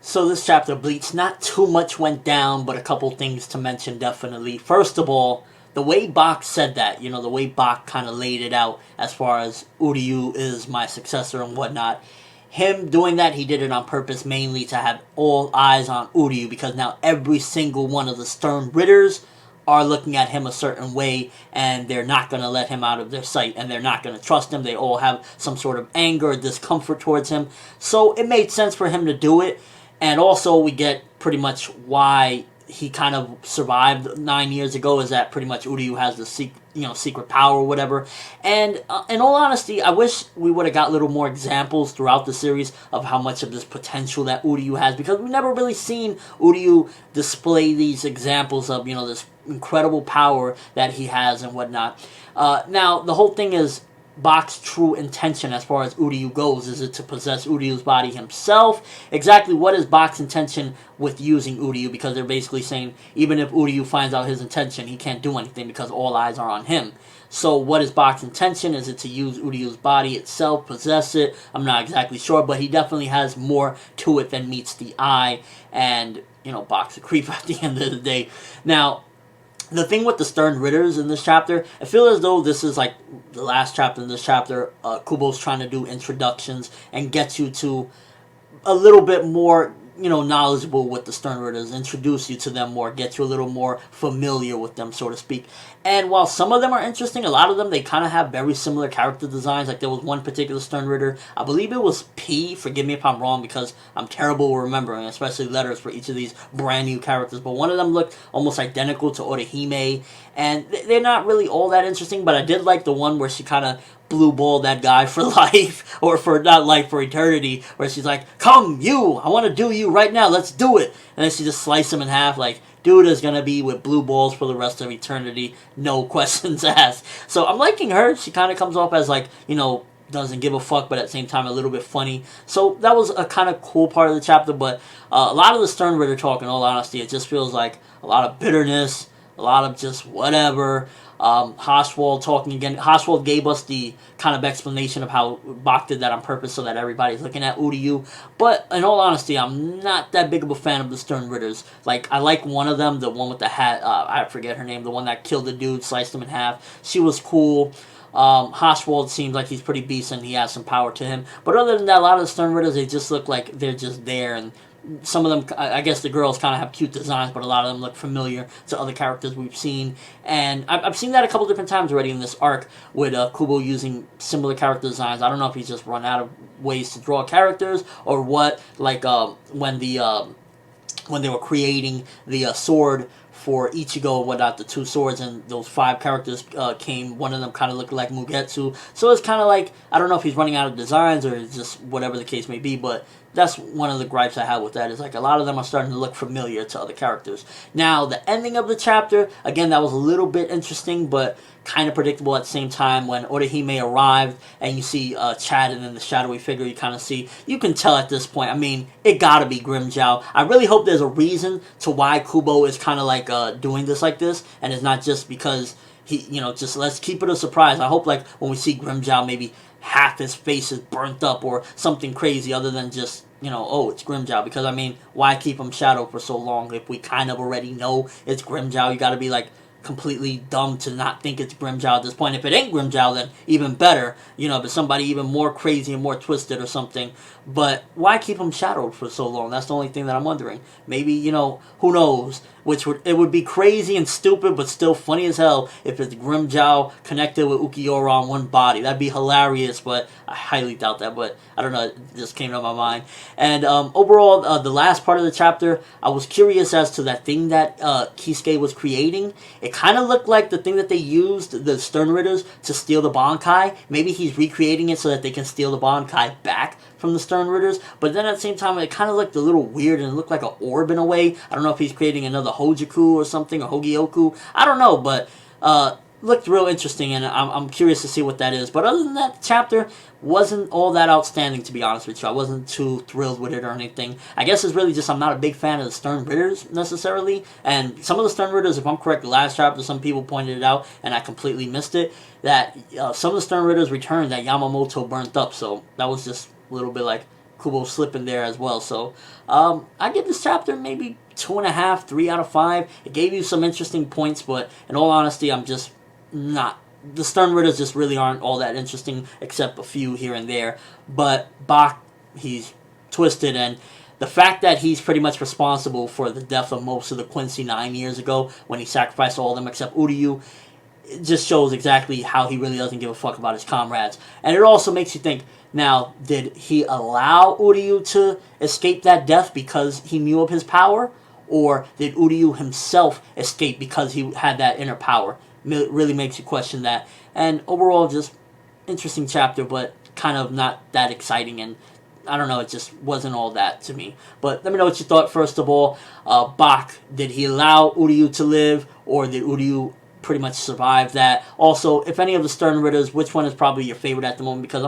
So this chapter, Bleach, not too much went down, but a couple things to mention definitely. First of all, the way Bach said that, the way Bach kind of laid it out as far as Uryu is my successor and whatnot, him doing that, he did it on purpose mainly to have all eyes on Uryu, because now every single one of the Stern Ritters are looking at him a certain way, and they're not going to let him out of their sight, and they're not going to trust him. They all have some sort of anger or discomfort towards him. So it made sense for him to do it. And also, we get pretty much why he kind of survived 9 years ago, is that pretty much Uryu has the secret power or whatever. And in all honesty, I wish we would have got a little more examples throughout the series of how much of this potential that Uryu has, because we've never really seen Uryu display these examples of, this incredible power that he has and whatnot. Now, the whole thing is, Bach's true intention as far as Uryu goes. Is it to possess Uryu's body himself? Exactly what is Bach's intention with using Uryu? Because they're basically saying even if Uryu finds out his intention, he can't do anything because all eyes are on him. So what is Bach's intention? Is it to use Uryu's body itself, possess it? I'm not exactly sure, but he definitely has more to it than meets the eye. And, Bach's a creep at the end of the day. Now, the thing with the Stern Ritters in this chapter, I feel as though this is like the last chapter in this chapter. Kubo's trying to do introductions and get you to a little bit more, knowledgeable with the Stern Ritters, introduce you to them more, get you a little more familiar with them, so to speak. And while some of them are interesting, a lot of them, they kind of have very similar character designs. Like there was one particular Stern Ritter, I believe it was P, forgive me if I'm wrong because I'm terrible at remembering, especially letters for each of these brand new characters, but one of them looked almost identical to Orihime, and they're not really all that interesting, but I did like the one where she kind of blue ball that guy for life, or for not life, for eternity, where she's like, come, you, I want to do you right now, let's do it, and then she just sliced him in half. Like, dude is gonna be with blue balls for the rest of eternity, no questions asked. So I'm liking her. She kind of comes off as like, doesn't give a fuck, but at the same time a little bit funny. So that was a kind of cool part of the chapter, but a lot of the Stern Ritter talk, in all honesty, it just feels like a lot of bitterness, a lot of just whatever. Hoshwald talking again. Hoshwald gave us the kind of explanation of how Bach did that on purpose so that everybody's looking at Uryu. But in all honesty, I'm not that big of a fan of the Stern Ritters. Like, I like one of them, the one with the hat. I forget her name. The one that killed the dude, sliced him in half. She was cool. Hoshwald seems like he's pretty decent. He has some power to him. But other than that, a lot of the Stern Ritters, they just look like they're just there, and some of them, I guess the girls kind of have cute designs, but a lot of them look familiar to other characters we've seen. And I've seen that a couple different times already in this arc with Kubo using similar character designs. I don't know if he's just run out of ways to draw characters or what. Like when they were creating the sword for Ichigo and whatnot, the two swords, and those 5 characters came, one of them kind of looked like Mugetsu. So it's kind of like, I don't know if he's running out of designs or just whatever the case may be, but that's one of the gripes I have with that, is like a lot of them are starting to look familiar to other characters. Now, the ending of the chapter, again, that was a little bit interesting, but kind of predictable at the same time. When Orihime arrived and you see Chad and then the shadowy figure you kind of see, you can tell at this point, I mean, it gotta be Grimmjow. I really hope there's a reason to why Kubo is kind of like doing this like this, and it's not just because he, just let's keep it a surprise. I hope like when we see Grimmjow, maybe half his face is burnt up or something crazy other than just, oh, it's Grimmjow. Because, I mean, why keep him shadowed for so long if we kind of already know it's Grimmjow? You got to be, like, completely dumb to not think it's Grimmjow at this point. If it ain't Grimmjow, then even better. If it's somebody even more crazy and more twisted or something. But why keep him shadowed for so long? That's the only thing that I'm wondering. Maybe, who knows? It would be crazy and stupid, but still funny as hell if it's Grimmjow connected with Ukiura on one body. That'd be hilarious, but I highly doubt that. But I don't know, it just came to my mind. And overall, the last part of the chapter, I was curious as to that thing that Kisuke was creating. It kind of looked like the thing that they used, the Stern Ritters, to steal the Bankai. Maybe he's recreating it so that they can steal the Bankai back from the Stern Ritters, but then at the same time it kind of looked a little weird and it looked like an orb in a way. I don't know if he's creating another Hojoku or something, or Hogioku. I don't know, but looked real interesting, and I'm curious to see what that is. But other than that, the chapter wasn't all that outstanding, to be honest with you. I wasn't too thrilled with it or anything. I guess it's really just I'm not a big fan of the Stern Ritters necessarily, and some of the Stern Ritters, if I'm correct, the last chapter some people pointed it out and I completely missed it, that some of the Stern Ritters returned that Yamamoto burnt up, so that was just a little bit like, Kubo slipping there as well. So I give this chapter maybe 2.5, 3 out of 5. It gave you some interesting points, but in all honesty, I'm just not. The Stern Ritters just really aren't all that interesting, except a few here and there. But Bach, he's twisted, and the fact that he's pretty much responsible for the death of most of the Quincy 9 years ago, when he sacrificed all of them except Uryu, it just shows exactly how he really doesn't give a fuck about his comrades. And it also makes you think, now, did he allow Uryu to escape that death because he knew of his power? Or did Uryu himself escape because he had that inner power? It really makes you question that. And overall, just interesting chapter, but kind of not that exciting. And I don't know, it just wasn't all that to me. But let me know what you thought, first of all. Bach, did he allow Uryu to live? Or did Uryu pretty much survive that? Also, if any of the Stern Ritters, which one is probably your favorite at the moment? Because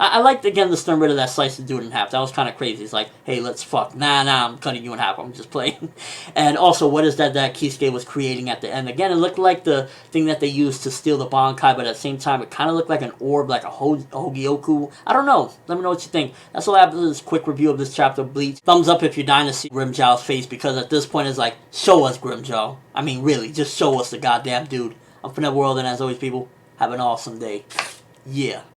I liked, again, the Stern Ritter that sliced the dude in half. That was kind of crazy. It's like, hey, let's fuck. Nah, I'm cutting you in half. I'm just playing. And also, what is that Kisuke was creating at the end? Again, it looked like the thing that they used to steal the Bankai, but at the same time, it kind of looked like an orb, like a Hogyoku. I don't know. Let me know what you think. That's all I have for this quick review of this chapter of Bleach. Thumbs up if you're dying to see Grimmjow's face, because at this point, it's like, show us Grimmjow. I mean, really, just show us the goddamn dude. I'm ForneverWorld, and as always, people, have an awesome day. Yeah.